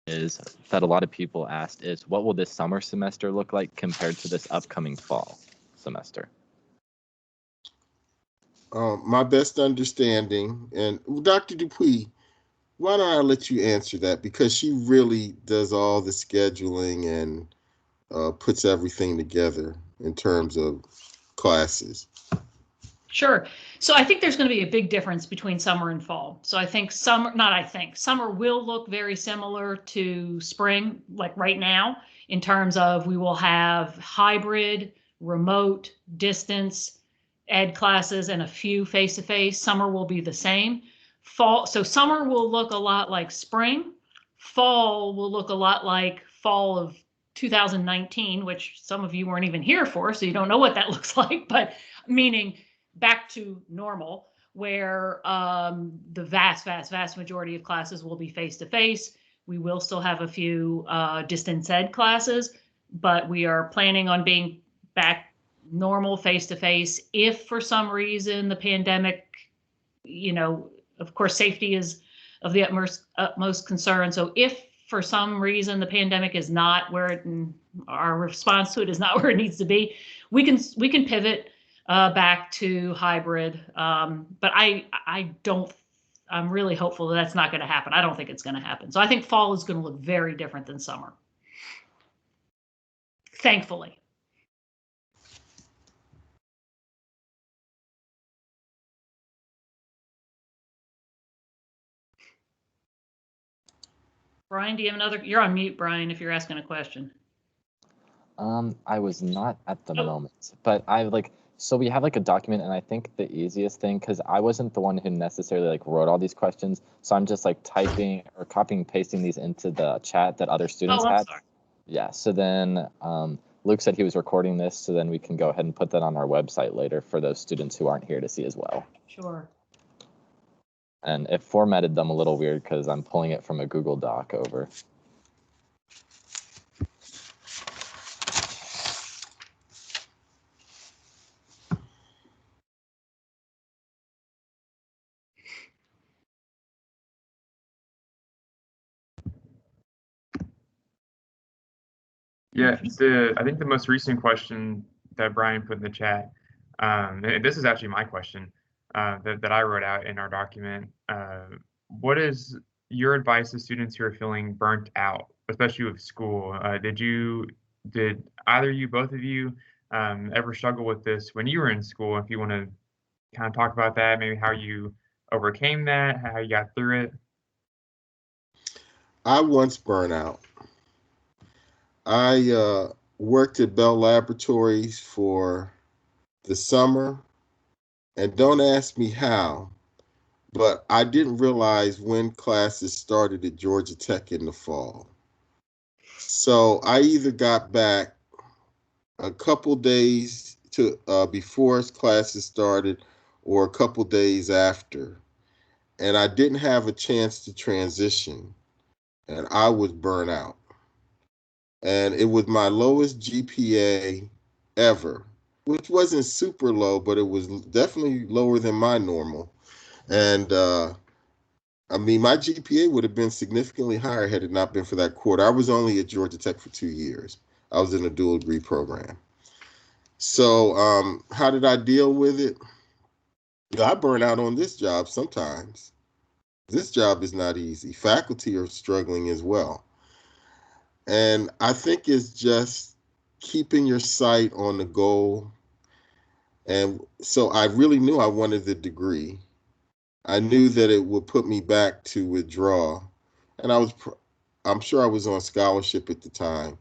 is that a lot of people asked is, what will this summer semester look like compared to this upcoming fall semester? My best understanding, and Dr. Dupuy, why don't I let you answer that, because she really does all the scheduling and puts everything together in terms of classes. Sure. So I think there's going to be a big difference between summer and fall. So I think summer will look very similar to spring, like right now, in terms of we will have hybrid, remote, distance ed classes and a few face-to-face. Summer will be the same. So summer will look a lot like spring. Fall will look a lot like fall of 2019, which some of you weren't even here for, so you don't know what that looks like, but meaning back to normal, where the vast majority of classes will be face-to-face. We will still have a few distance ed classes, but we are planning on being back normal face-to-face. If for some reason the pandemic, of course, safety is of the utmost concern. So if for some reason the pandemic is not where our response to it is not where it needs to be, we can pivot back to hybrid. But I'm really hopeful that that's not going to happen. I don't think it's going to happen. So I think fall is going to look very different than summer. Thankfully. Brian, do you have another? You're on mute, Brian, if you're asking a question. I was not at the moment, but so we have a document, and I think the easiest thing, because I wasn't the one who necessarily wrote all these questions, so I'm just typing or copying and pasting these into the chat that other students had. Sorry. Yeah, so then Luke said he was recording this, so then we can go ahead and put that on our website later for those students who aren't here to see as well. Sure. And it formatted them a little weird because I'm pulling it from a Google Doc over. Yeah, I think the most recent question that Brian put in the chat, and this is actually my question that I wrote out in our document. What is your advice to students who are feeling burnt out, especially with school? Did either you, both of you, ever struggle with this when you were in school? If you want to kind of talk about that, maybe how you overcame that, how you got through it. I once burned out. I worked at Bell Laboratories for the summer, and don't ask me how, but I didn't realize when classes started at Georgia Tech in the fall. So I either got back a couple days before classes started or a couple days after, and I didn't have a chance to transition, and I was burnt out. And it was my lowest GPA ever, which wasn't super low, but it was definitely lower than my normal. And my GPA would have been significantly higher had it not been for that quarter. I was only at Georgia Tech for 2 years. I was in a dual degree program. So how did I deal with it? I burn out on this job sometimes. This job is not easy. Faculty are struggling as well. And I think it's just keeping your sight on the goal. And so I really knew I wanted the degree. I knew that it would put me back to withdraw. And I'm sure I was on scholarship at the time,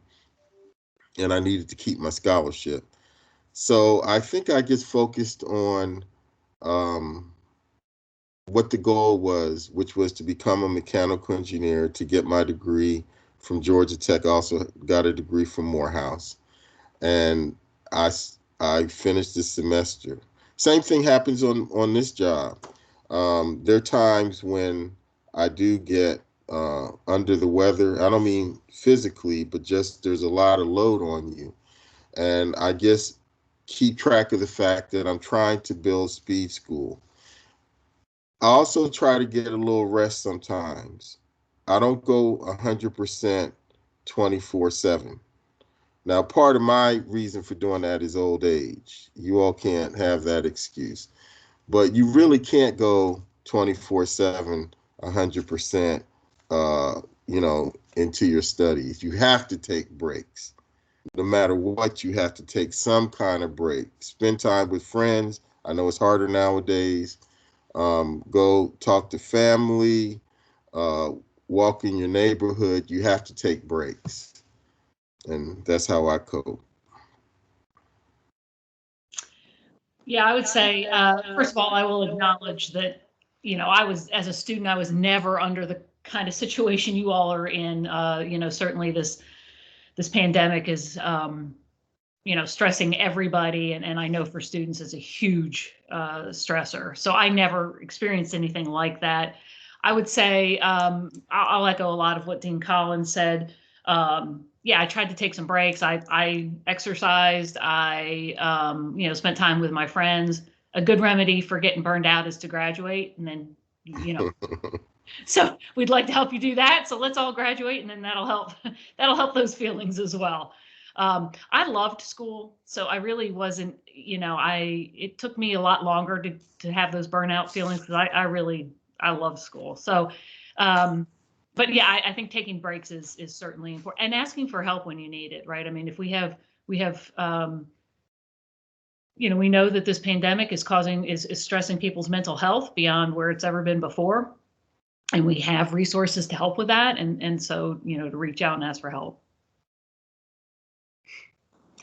and I needed to keep my scholarship. So I think I just focused on what the goal was, which was to become a mechanical engineer, to get my degree from Georgia Tech. I also got a degree from Morehouse, and I finished this semester. Same thing happens on this job. There are times when I do get under the weather. I don't mean physically, but just there's a lot of load on you. And I just keep track of the fact that I'm trying to build speed school. I also try to get a little rest sometimes. I don't go 100% 24/7. Now, part of my reason for doing that is old age. You all can't have that excuse, but you really can't go 24/7, 100%, into your studies. You have to take breaks. No matter what, you have to take some kind of break. Spend time with friends. I know it's harder nowadays. Go talk to family, uh, walk in your neighborhood. You have to take breaks. And that's how I cope. Yeah, I would say, first of all, I will acknowledge that, as a student, I was never under the kind of situation you all are in. Certainly this pandemic is, stressing everybody. And I know for students it's a huge stressor. So I never experienced anything like that. I would say, I'll echo a lot of what Dean Collins said. Yeah, I tried to take some breaks. I exercised. I spent time with my friends. A good remedy for getting burned out is to graduate, and then so we'd like to help you do that. So let's all graduate, and then that'll help. That'll help those feelings as well. I loved school, so I really wasn't. It took me a lot longer to have those burnout feelings because I love school. So, but yeah, I think taking breaks is certainly important, and asking for help when you need it, right? I mean, if we have, we know that this pandemic is stressing people's mental health beyond where it's ever been before, and we have resources to help with that, and so to reach out and ask for help.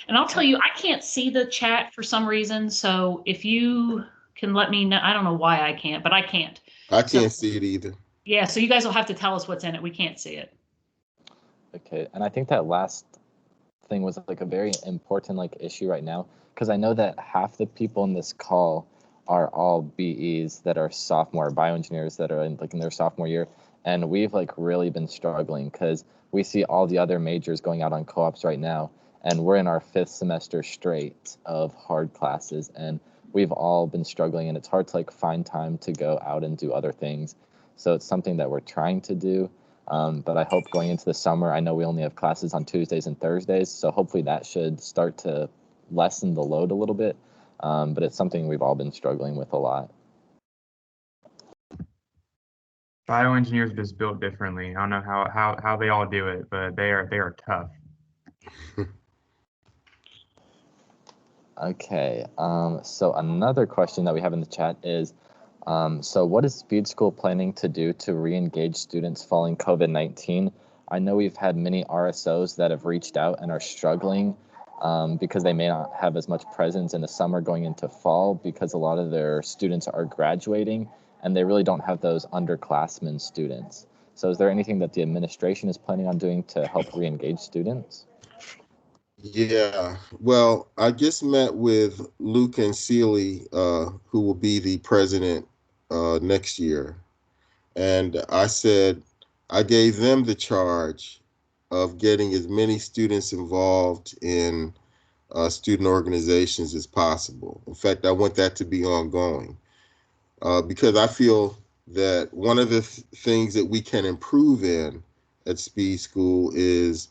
And I'll tell you, I can't see the chat for some reason, so if you can let me know, I don't know why I can't, but I can't. I can't see it either. Yeah, so you guys will have to tell us what's in it. We can't see it. Okay, and I think that last thing was like a very important issue right now, because I know that half the people in this call are all BEs that are sophomore bioengineers that are in their sophomore year, and we've really been struggling because we see all the other majors going out on co-ops right now, and we're in our 5th semester straight of hard classes, and we've all been struggling, and it's hard to find time to go out and do other things. So it's something that we're trying to do. But I hope going into the summer, I know we only have classes on Tuesdays and Thursdays, so hopefully that should start to lessen the load a little bit. But it's something we've all been struggling with a lot. Bioengineers are just built differently. I don't know how they all do it, but they are tough. Okay, so another question that we have in the chat is, so what is Speed School planning to do to re-engage students following COVID-19? I know we've had many RSOs that have reached out and are struggling because they may not have as much presence in the summer going into fall because a lot of their students are graduating and they really don't have those underclassmen students. So is there anything that the administration is planning on doing to help re-engage students? Yeah, well, I just met with Luke and Seeley, who will be the president next year. And I gave them the charge of getting as many students involved in student organizations as possible. In fact, I want that to be ongoing because I feel that one of the things that we can improve in at Speed School is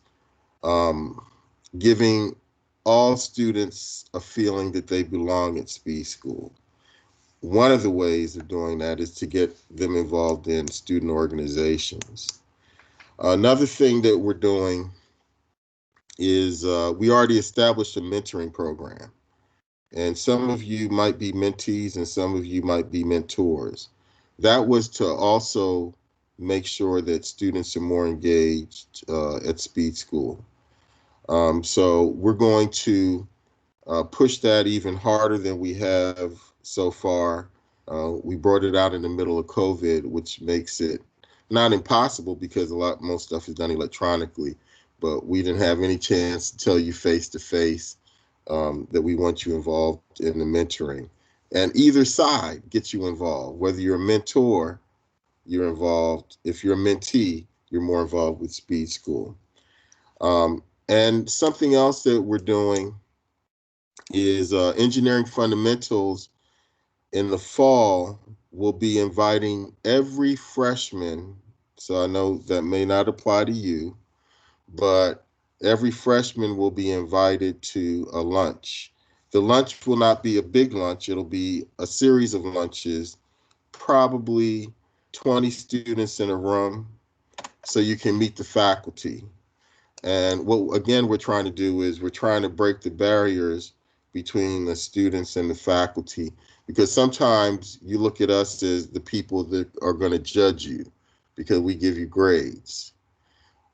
giving all students a feeling that they belong at Speed School. One of the ways of doing that is to get them involved in student organizations. Another thing that we're doing is we already established a mentoring program. And some of you might be mentees and some of you might be mentors. That was to also make sure that students are more engaged at Speed School. So we're going to push that even harder than we have so far. We brought it out in the middle of COVID, which makes it not impossible because most stuff is done electronically, but we didn't have any chance to tell you face to face that we want you involved in the mentoring. And either side gets you involved. Whether you're a mentor, you're involved. If you're a mentee, you're more involved with Speed School. And something else that we're doing is engineering fundamentals. In the fall, we'll be inviting every freshman so I know that may not apply to you, but every freshman will be invited to a lunch. The lunch will not be a big lunch. It'll be a series of lunches, probably 20 students in a room, so you can meet the faculty. And what, again, we're trying to do is we're trying to break the barriers between the students and the faculty, because sometimes you look at us as the people that are going to judge you because we give you grades.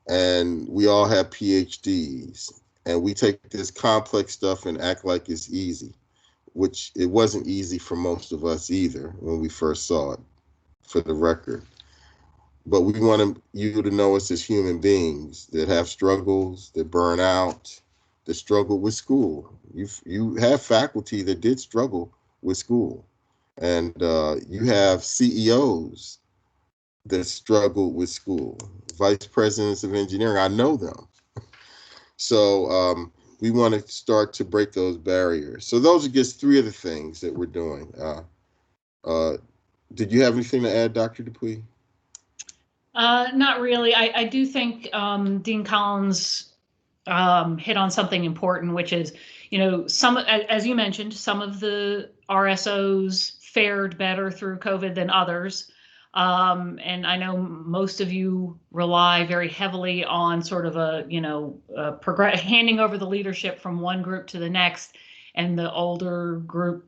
And we all have PhDs, and we take this complex stuff and act like it's easy, which it wasn't easy for most of us either when we first saw it, for the record. But we want you to know us as human beings that have struggles, that burn out, that struggle with school. You have faculty that did struggle with school, and you have CEOs that struggle with school, vice presidents of engineering. I know them. So we want to start to break those barriers. So those are just three of the things that we're doing. Did you have anything to add, Dr. Dupuy? Not really. I do think Dean Collins hit on something important, which is, as you mentioned, some of the RSOs fared better through COVID than others. And I know most of you rely very heavily on sort of handing over the leadership from one group to the next, and the older group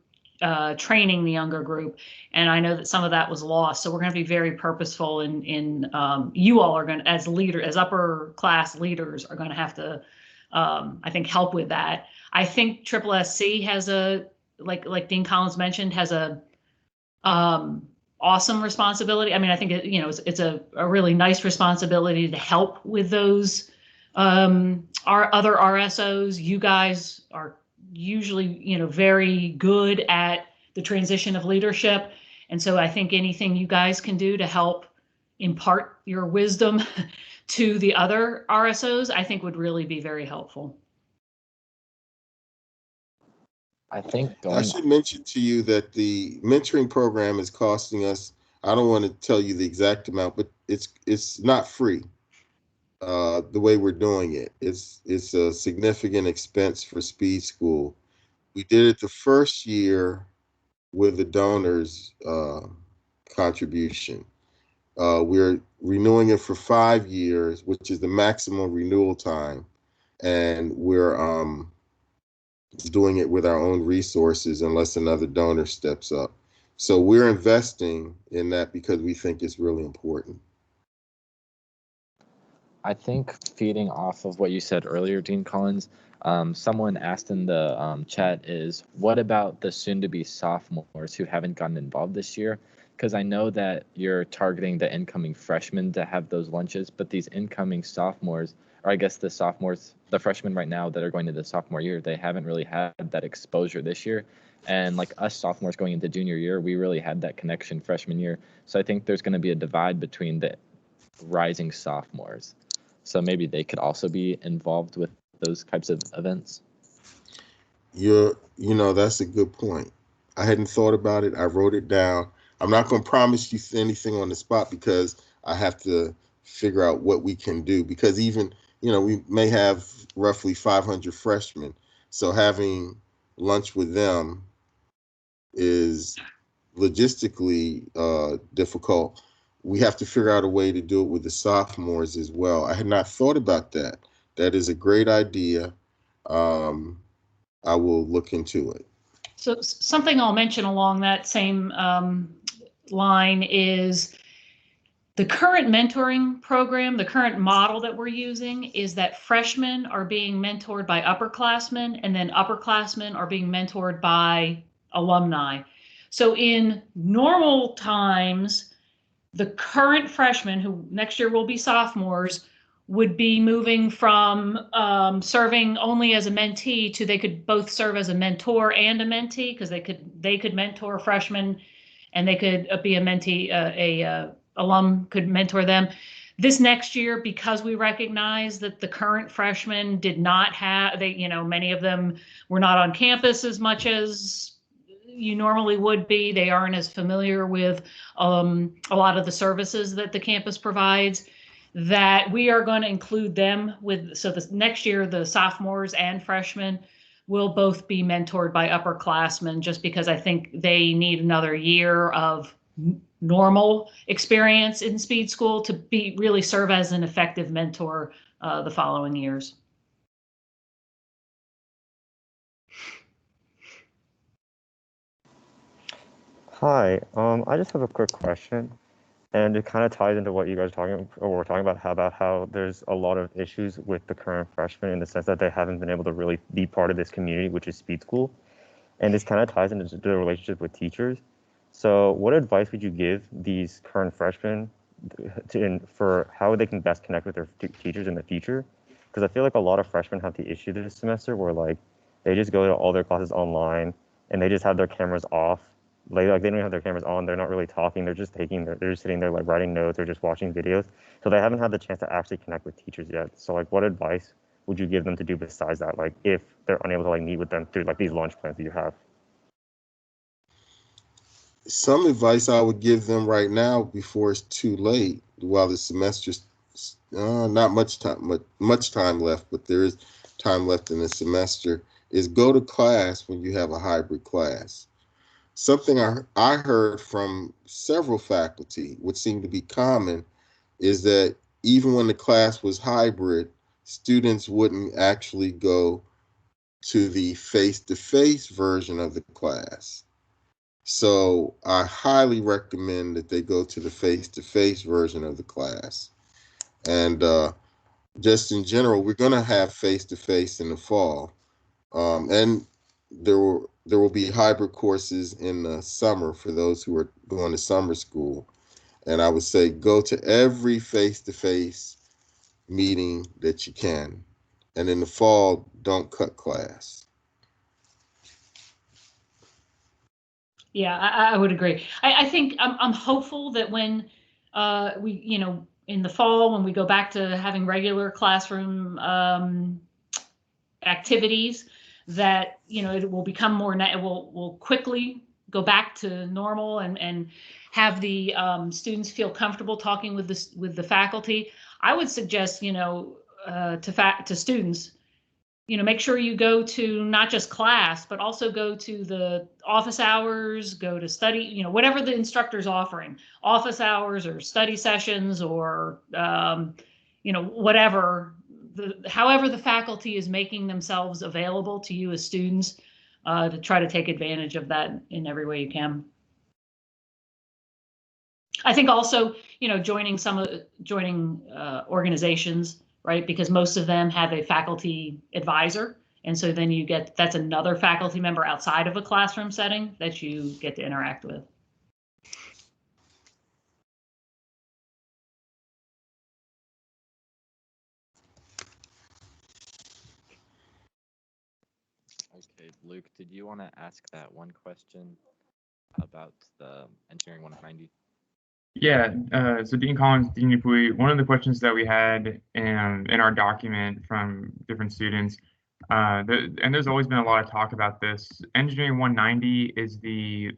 training the younger group. And I know that some of that was lost. So we're going to be very purposeful in you all are going to, as upper class leaders, are going to have to, I think, help with that. I think SSSC has like Dean Collins mentioned, has a awesome responsibility. I mean, I think it's a really nice responsibility to help with those our other RSOs. You guys are usually, very good at the transition of leadership. And so I think anything you guys can do to help impart your wisdom to the other RSOs, I think would really be very helpful. I think I should mention to you that the mentoring program is costing us, I don't want to tell you the exact amount, but it's not free. The way we're doing it, it's a significant expense for Speed School. We did it the first year with the donors' contribution. We're renewing it for 5 years, which is the maximum renewal time, and we're doing it with our own resources unless another donor steps up. So we're investing in that because we think it's really important. I think feeding off of what you said earlier, Dean Collins, someone asked in the chat is, what about the soon-to-be sophomores who haven't gotten involved this year? Because I know that you're targeting the incoming freshmen to have those lunches, but these incoming sophomores, or I guess the freshmen right now that are going to the sophomore year, they haven't really had that exposure this year. And like us sophomores going into junior year, we really had that connection freshman year. So I think there's going to be a divide between the rising sophomores. So maybe they could also be involved with those types of events. That's a good point. I hadn't thought about it. I wrote it down. I'm not going to promise you anything on the spot because I have to figure out what we can do, because even, we may have roughly 500 freshmen. So having lunch with them is logistically difficult. We have to figure out a way to do it with the sophomores as well. I had not thought about that. That is a great idea. I will look into it. So something I'll mention along that same line is the current mentoring program, the current model that we're using is that freshmen are being mentored by upperclassmen, and then upperclassmen are being mentored by alumni. So in normal times, the current freshmen, who next year will be sophomores, would be moving from serving only as a mentee to they could both serve as a mentor and a mentee, because they could mentor freshmen and they could be a mentee, alum could mentor them. This next year, because we recognize that the current freshmen did not have, many of them were not on campus as much as you normally would be. They aren't as familiar with a lot of the services that the campus provides, that we are going to include them with, so the next year, the sophomores and freshmen will both be mentored by upperclassmen, just because I think they need another year of normal experience in speed school to be really serve as an effective mentor the following years. Hi, I just have a quick question, and it kind of ties into what you guys were talking about how there's a lot of issues with the current freshmen in the sense that they haven't been able to really be part of this community, which is speed school, and this kind of ties into the relationship with teachers. So, what advice would you give these current freshmen for how they can best connect with their teachers in the future? Because I feel like a lot of freshmen have the issue this semester where like they just go to all their classes online and they just have their cameras off. Like they don't have their cameras on, they're not really talking, they're just sitting there like writing notes or just watching videos. So they haven't had the chance to actually connect with teachers yet. So like what advice would you give them to do besides that? Like if they're unable to like meet with them through like these lunch plans that you have? Some advice I would give them right now before it's too late, while the semester's not much time left, but there is time left in the semester, is go to class when you have a hybrid class. Something I heard from several faculty, which seemed to be common, is that even when the class was hybrid, students wouldn't actually go to the face-to-face version of the class. So I highly recommend that they go to the face-to-face version of the class. And just in general, we're going to have face-to-face in the fall. And there will be hybrid courses in the summer for those who are going to summer school. And I would say go to every face-to-face meeting that you can. And in the fall, don't cut class. Yeah, I would agree. I think I'm hopeful that when we, in the fall, when we go back to having regular classroom activities, that it will become more. It will quickly go back to normal and have the students feel comfortable talking with the faculty. I would suggest to students, make sure you go to not just class, but also go to the office hours, go to study, whatever the instructor's offering, office hours or study sessions or, whatever, however the faculty is making themselves available to you as students, to try to take advantage of that in every way you can. I think also, joining organizations, right? Because most of them have a faculty advisor. And so then that's another faculty member outside of a classroom setting that you get to interact with. Okay, Luke, did you want to ask that one question about the Engineering 190? Yeah, so Dean Collins, Dean Dupuy, one of the questions that we had in our document from different students, and there's always been a lot of talk about this. Engineering 190 is the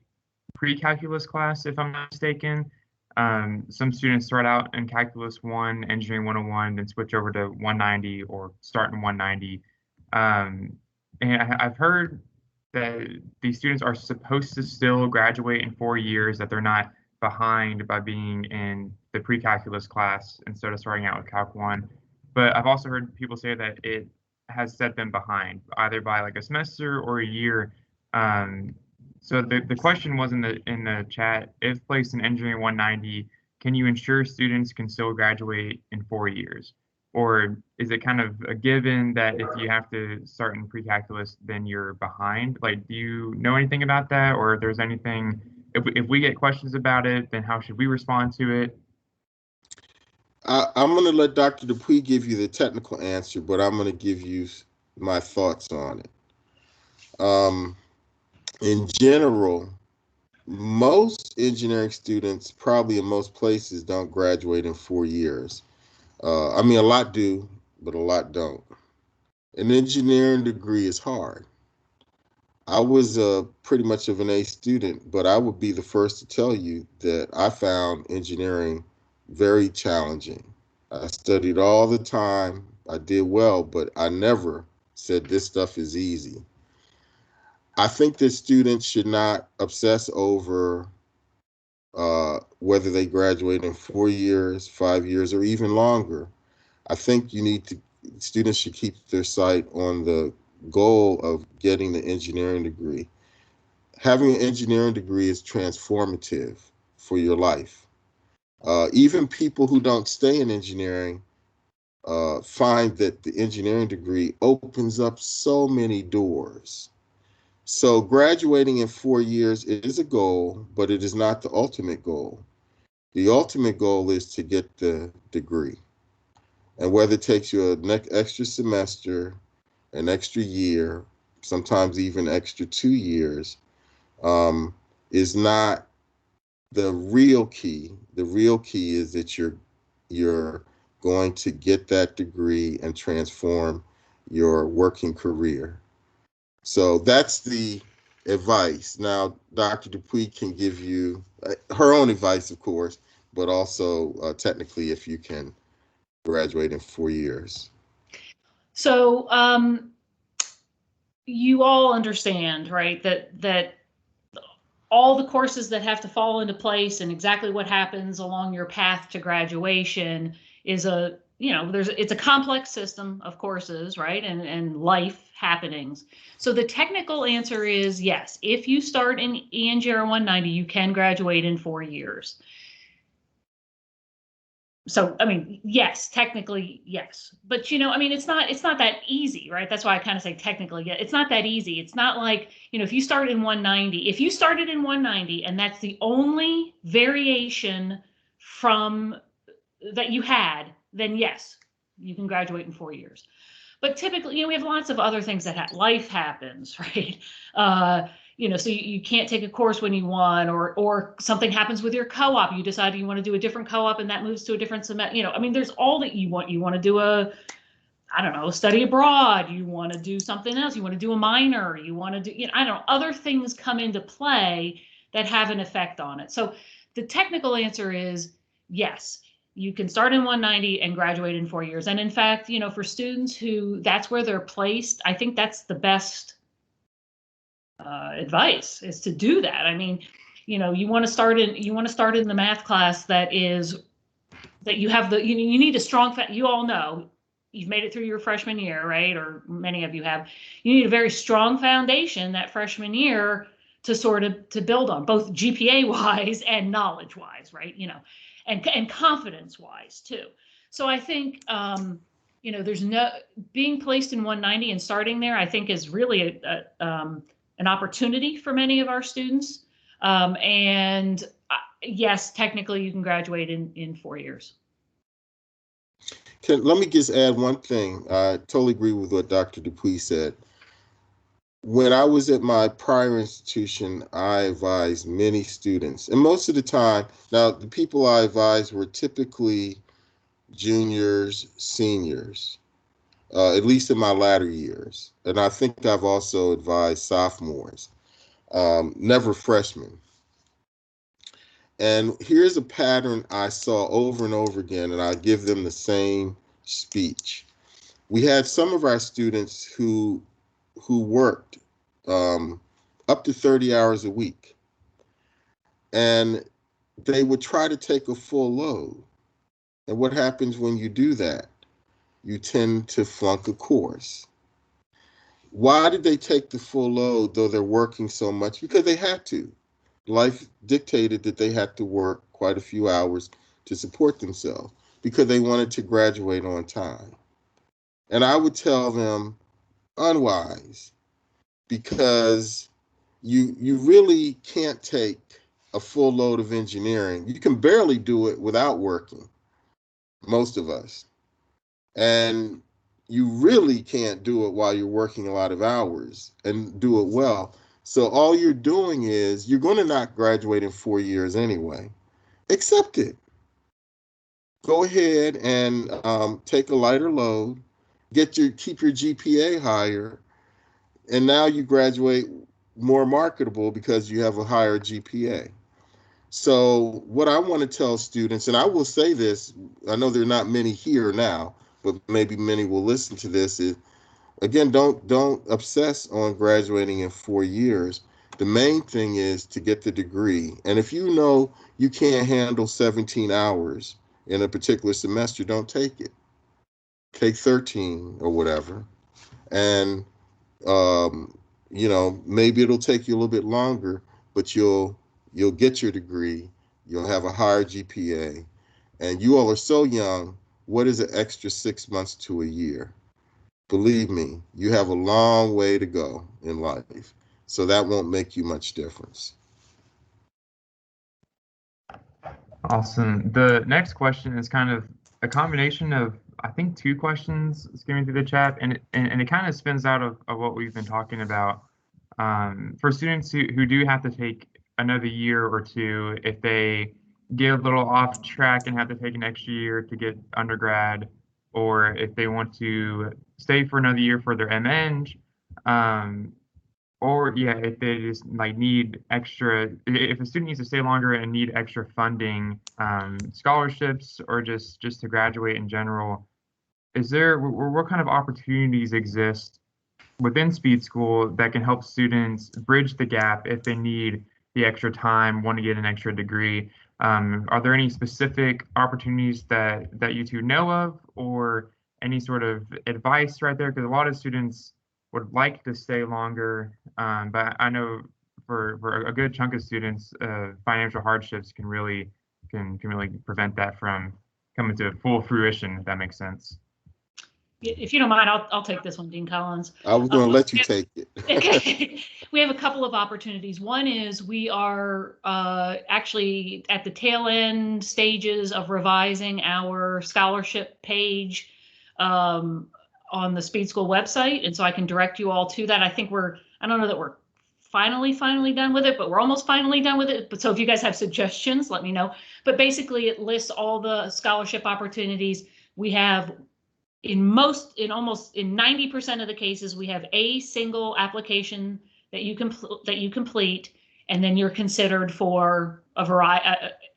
pre-calculus class, if I'm not mistaken. Some students start out in Calculus 1, Engineering 101, then switch over to 190 or start in 190. And I've heard that these students are supposed to still graduate in 4 years, that they're not behind by being in the pre-calculus class instead of starting out with Calc 1. But I've also heard people say that it has set them behind, either by like a semester or a year. So the question was in the chat: if placed in Engineering 190, can you ensure students can still graduate in 4 years? Or is it kind of a given that if you have to start in pre-calculus, then you're behind? Like, do you know anything about that? Or if there's anything, if we get questions about it, then how should we respond to it? I'm going to let Dr. Dupuy give you the technical answer, but I'm going to give you my thoughts on it. In general, most engineering students, probably in most places, don't graduate in 4 years. I mean, a lot do, but a lot don't. An engineering degree is hard. I was pretty much of an A student, but I would be the first to tell you that I found engineering very challenging. I studied all the time. I did well, but I never said this stuff is easy. I think that students should not obsess over whether they graduate in 4 years, 5 years, or even longer. I think students should keep their sight on the goal of getting the engineering degree. Having an engineering degree is transformative for your life. Even people who don't stay in engineering find that the engineering degree opens up so many doors. So graduating in 4 years is a goal, but it is not the ultimate goal. The ultimate goal is to get the degree. And whether it takes you an extra semester, an extra year, sometimes even extra 2 years, is not the real key. The real key is that you're going to get that degree and transform your working career. So that's the advice. Now, Dr. Dupuy can give you her own advice, of course, but also technically if you can graduate in 4 years. So you all understand, right, that all the courses that have to fall into place and exactly what happens along your path to graduation is it's a complex system of courses, right, and life happenings. So the technical answer is yes. If you start in ENGR 190, you can graduate in 4 years. So, I mean, yes, technically, yes. But, it's not that easy, right? That's why I kind of say technically, yeah, it's not that easy. It's not like, if you started in 190 and that's the only variation from that you had, then yes, you can graduate in 4 years. But typically, we have lots of other things that life happens, right? So you can't take a course when you want, or something happens with your co-op. You decide you want to do a different co-op and that moves to a different semester. There's all that you want. You want to do study abroad. You want to do something else. You want to do a minor. You want to do, other things come into play that have an effect on it. So the technical answer is yes. You can start in 190 and graduate in 4 years. And in fact, for students who that's where they're placed, I think that's the best advice is to do that. You want to start in the math class that you have you need a strong, you all know, you've made it through your freshman year, right? Or many of you have. You need a very strong foundation that freshman year to build on, both GPA wise and knowledge wise, right? And confidence wise too. So I think, there's being placed in 190 and starting there, I think is really an opportunity for many of our students. And yes, technically you can graduate in 4 years. Let me just add one thing. I totally agree with what Dr. Dupuy said. When I was at my prior institution, I advised many students, and most of the time, now the people I advised were typically juniors, seniors, at least in my latter years. And I think I've also advised sophomores, never freshmen. And here's a pattern I saw over and over again, and I give them the same speech. We had some of our students who worked up to 30 hours a week, and they would try to take a full load. And what happens when you do that? You tend to flunk a course. Why did they take the full load though they're working so much? Because they had to. Life dictated that they had to work quite a few hours to support themselves because they wanted to graduate on time. And I would tell them, unwise, because you really can't take a full load of engineering. You can barely do it without working, most of us. And you really can't do it while you're working a lot of hours and do it well. So all you're doing is you're going to not graduate in 4 years anyway. Accept it. Go ahead and take a lighter load, keep your GPA higher, and now you graduate more marketable because you have a higher GPA. So what I want to tell students, and I will say this, I know there are not many here now, but maybe many will listen to this, is again, don't obsess on graduating in 4 years. The main thing is to get the degree. And if you know you can't handle 17 hours in a particular semester, don't take it. Take 13 or whatever. And maybe it'll take you a little bit longer, but you'll get your degree. You'll have a higher GPA. And you all are so young. What is an extra 6 months to a year? Believe me, you have a long way to go in life. So that won't make you much difference. Awesome. The next question is kind of a combination of, I think, 2 questions skimming through the chat, and it kind of spins out of what we've been talking about. For students who do have to take another year or 2, if they get a little off track and have to take an extra year to get undergrad, or if they want to stay for another year for their MEng, or if they just like need extra, if a student needs to stay longer and need extra funding, scholarships, or just to graduate in general, what kind of opportunities exist within Speed School that can help students bridge the gap if they need the extra time, want to get an extra degree? Are there any specific opportunities that you two know of, or any sort of advice right there? Because a lot of students would like to stay longer, but I know for a good chunk of students, financial hardships can really prevent that from coming to full fruition, if that makes sense. If you don't mind, I'll take this one, Dean Collins. I was going to let you take it. Okay. We have a couple of opportunities. One is we are actually at the tail end stages of revising our scholarship page on the Speed School website. And so I can direct you all to that. I think I don't know that we're finally done with it, but we're almost finally done with it. But so if you guys have suggestions, let me know. But basically it lists all the scholarship opportunities we have. In almost 90% of the cases, we have a single application that you complete, and then you're considered for a variety,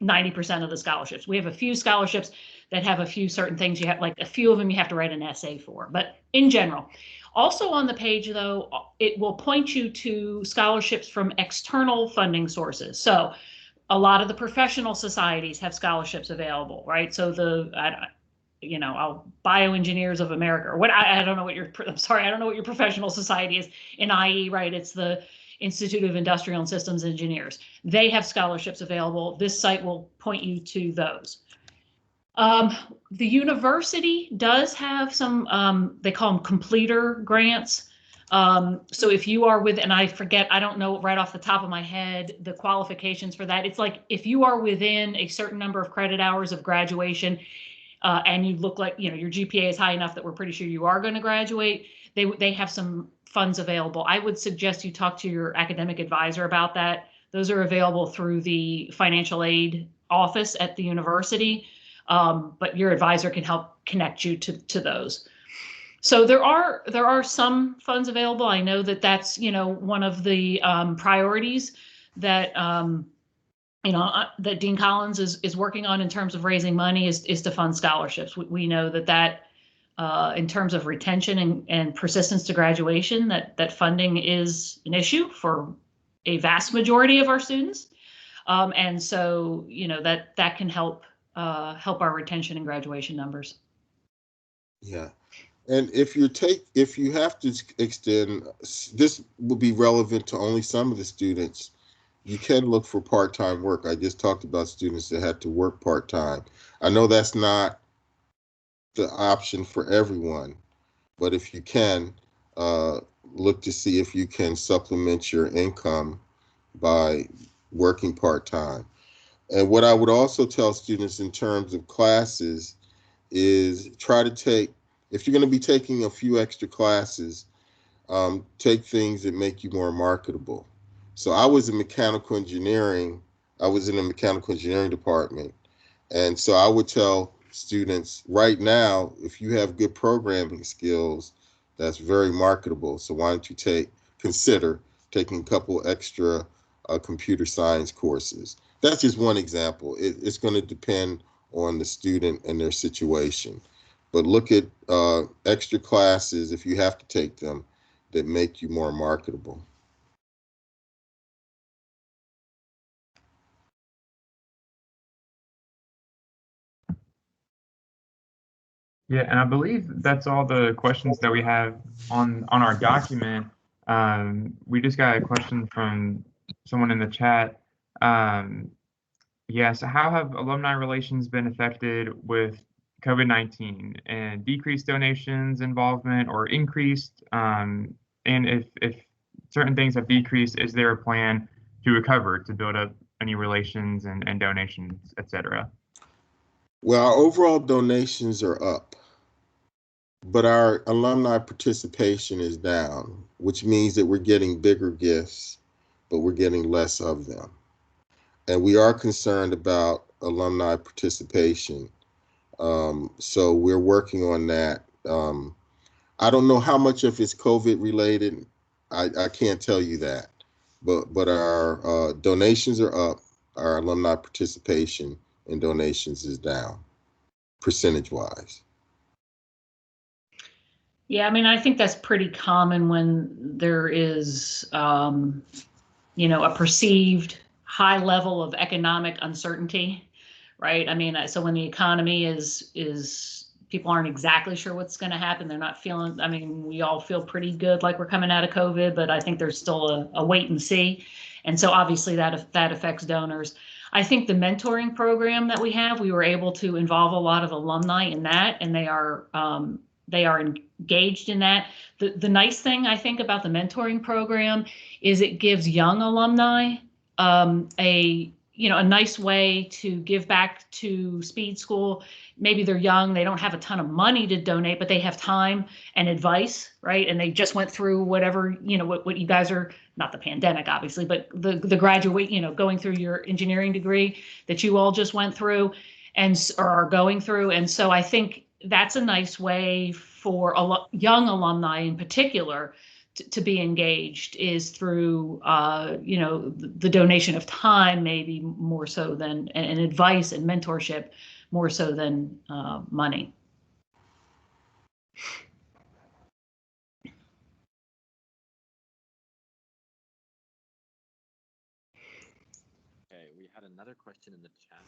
90% of the scholarships. We have a few scholarships that have a few certain things you have, like a few of them you have to write an essay for, but in general. Also on the page though, it will point you to scholarships from external funding sources. So a lot of the professional societies have scholarships available, right? So Bioengineers of America, or what, I don't know what I don't know what your professional society is in IE, right? It's the Institute of Industrial and Systems Engineers. They have scholarships available. This site will point you to those. The university does have some, they call them completer grants. So if you are and I forget, I don't know right off the top of my head, the qualifications for that. It's like, if you are within a certain number of credit hours of graduation, and you look like, your GPA is high enough that we're pretty sure you are going to graduate, they have some funds available. I would suggest you talk to your academic advisor about that. Those are available through the financial aid office at the university, but your advisor can help connect you to those. So there are some funds available. I know that's one of the priorities that that Dean Collins is working on in terms of raising money is to fund scholarships. We know that in terms of retention and persistence to graduation, that funding is an issue for a vast majority of our students. And so, that can help our retention and graduation numbers. Yeah. And if you have to extend, this will be relevant to only some of the students. You can look for part-time work. I just talked about students that had to work part-time. I know that's not the option for everyone, but if you can, look to see if you can supplement your income by working part-time. And what I would also tell students in terms of classes is try to take, if you're going to be taking a few extra classes, take things that make you more marketable. So I was in mechanical engineering. I was in the mechanical engineering department. And so I would tell students right now, if you have good programming skills, that's very marketable. So why don't you consider taking a couple extra computer science courses. That's just one example. It's going to depend on the student and their situation. But look at extra classes, if you have to take them, that make you more marketable. Yeah, and I believe that's all the questions that we have on our document. We just got a question from someone in the chat. Yeah, so how have alumni relations been affected with COVID-19 and decreased donations involvement or increased? And if certain things have decreased, is there a plan to recover, to build up any relations and donations, et cetera? Well, our overall donations are up, but our alumni participation is down, which means that we're getting bigger gifts, but we're getting less of them. And we are concerned about alumni participation. So we're working on that. I don't know how much of it's COVID related. I can't tell you that, but our donations are up. Our alumni participation in donations is down, percentage wise. Yeah, I mean, I think that's pretty common when there is, you know, a perceived high level of economic uncertainty, right? I mean, so when the economy is people aren't exactly sure what's going to happen. They're not feeling, I mean, we all feel pretty good like we're coming out of COVID, but I think there's still a wait and see. And so obviously that affects donors. I think the mentoring program that we have, we were able to involve a lot of alumni in that, and they are engaged in that. The nice thing I think about the mentoring program is it gives young alumni a nice way to give back to Speed School. Maybe they're young, they don't have a ton of money to donate, but they have time and advice, right? And they just went through whatever, you know, what you guys are, not the pandemic, obviously, but the graduate, you know, going through your engineering degree that you all just went through or are going through. And so I think that's a nice way for young alumni in particular to be engaged, is through the donation of time, maybe more so than, and advice and mentorship more so than money. Okay, we had another question in the chat,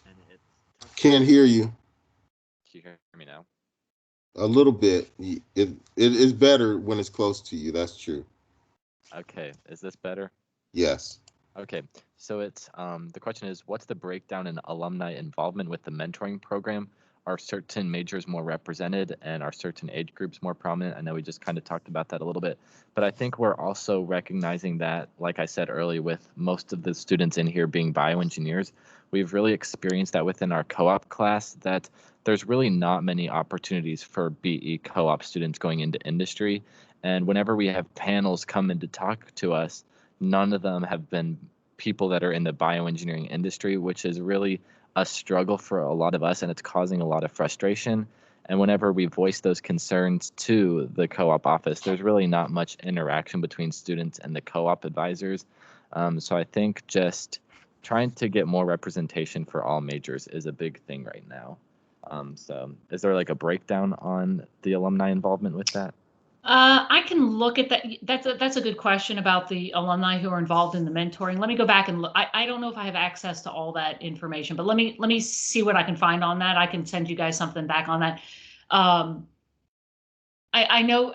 and it's Can't hear you. Can you hear me now? A little bit. It is better when it's close to you. That's true. Okay, is this better? Yes. Okay, so it's the question is, what's the breakdown in alumni involvement with the mentoring program? Are certain majors more represented, and are certain age groups more prominent? I know we just kind of talked about that a little bit, but I think we're also recognizing that, like I said earlier, with most of the students in here being bioengineers, we've really experienced that within our co-op class, that there's really not many opportunities for BE co-op students going into industry. And whenever we have panels come in to talk to us, none of them have been people that are in the bioengineering industry, which is really a struggle for a lot of us, and it's causing a lot of frustration. And whenever we voice those concerns to the co-op office, there's really not much interaction between students and the co-op advisors. So I think just trying to get more representation for all majors is a big thing right now. So is there like a breakdown on the alumni involvement with that? I can look at that. That's a good question about the alumni who are involved in the mentoring. Let me go back and look. I don't know if I have access to all that information, but let me see what I can find on that. I can send you guys something back on that. I know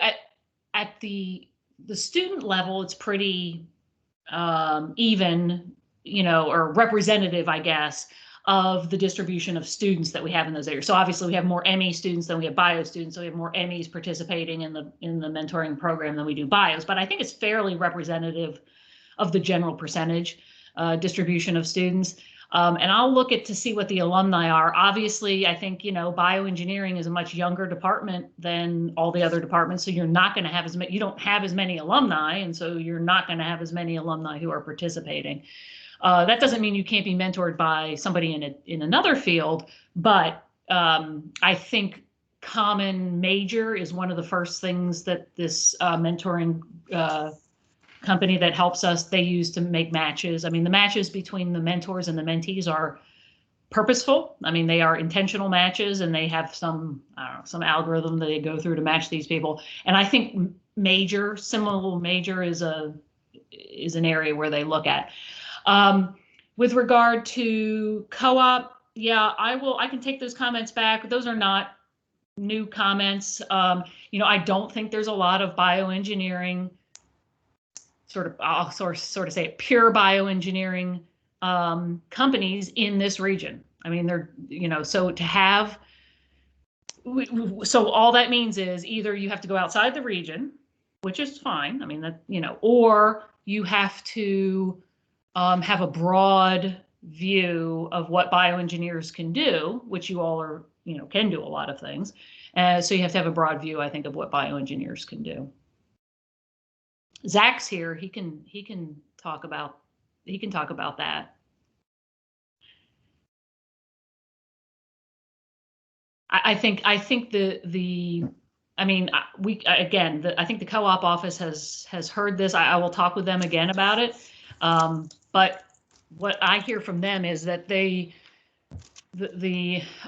at the student level, it's pretty even, you know, or representative, I guess, of the distribution of students that we have in those areas. So obviously we have more ME students than we have bio students. So we have more MEs participating in the mentoring program than we do bios. But I think it's fairly representative of the general percentage distribution of students. And I'll look to see what the alumni are. Obviously, I think, you know, bioengineering is a much younger department than all the other departments. So you're not going to have you don't have as many alumni. And so you're not going to have as many alumni who are participating. That doesn't mean you can't be mentored by somebody in another field, but I think common major is one of the first things that this mentoring company that helps us, they use to make matches. I mean, the matches between the mentors and the mentees are purposeful. I mean, they are intentional matches, and they have some, I don't know, some algorithm that they go through to match these people. And I think Seminole Major is an area where they look at. With regard to co-op, yeah, I can take those comments back. Those are not new comments. I don't think there's a lot of bioengineering, I'll sort of say it, pure bioengineering companies in this region. I mean, so to have, so all that means is either you have to go outside the region, which is fine. I mean, that, or you have to have a broad view of what bioengineers can do, which you all are, can do a lot of things. So you have to have a broad view, I think, of what bioengineers can do. Zach's here. He can talk about that. I think I think the co-op office has heard this. I will talk with them again about it. But what I hear from them is that the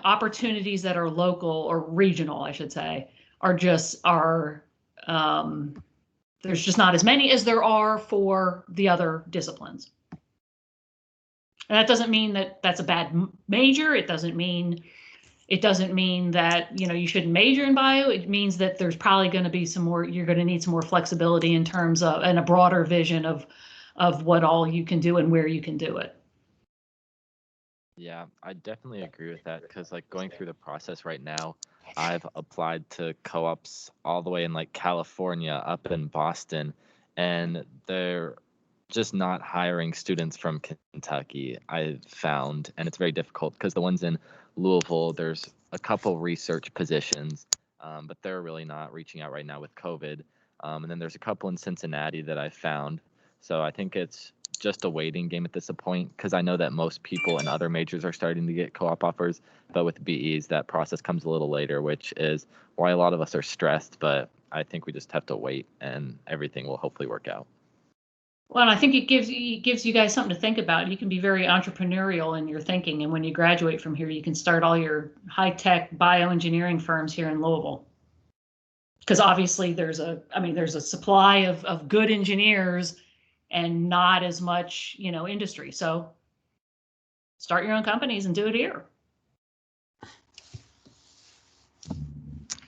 opportunities that are local or regional, I should say, there's just not as many as there are for the other disciplines. And that doesn't mean that that's a bad major. It doesn't mean that, you shouldn't major in bio. It means that there's probably going to be you're going to need some more flexibility in terms of, and a broader vision of what all you can do and where you can do it. Yeah, I definitely agree with that, because like going through the process right now, I've applied to co-ops all the way in like California, up in Boston, and they're just not hiring students from Kentucky, I've found. And it's very difficult because the ones in Louisville, there's a couple research positions, but they're really not reaching out right now with COVID. And then there's a couple in Cincinnati that I found. So I think it's just a waiting game at this point, because I know that most people in other majors are starting to get co-op offers, but with BEs, that process comes a little later, which is why a lot of us are stressed. But I think we just have to wait, and everything will hopefully work out. Well, and I think it gives you guys something to think about. You can be very entrepreneurial in your thinking, and when you graduate from here, you can start all your high-tech bioengineering firms here in Louisville. Because obviously there's a supply of good engineers and not as much, industry. So start your own companies and do it here.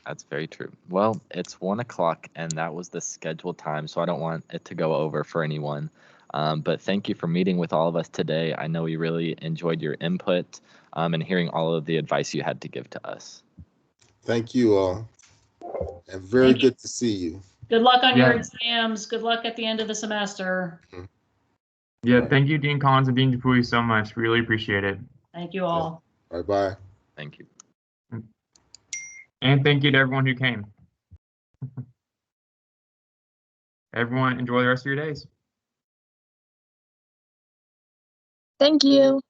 That's very true. Well, it's 1 o'clock, and that was the scheduled time, so I don't want it to go over for anyone. But thank you for meeting with all of us today. I know we really enjoyed your input and hearing all of the advice you had to give to us. Thank you all. And very good to see you. Good luck on your exams. Good luck at the end of the semester. Yeah, thank you, Dean Collins and Dean Dupuy, so much. Really appreciate it. Thank you all. Bye-bye. Thank you. And thank you to everyone who came. Everyone, enjoy the rest of your days. Thank you.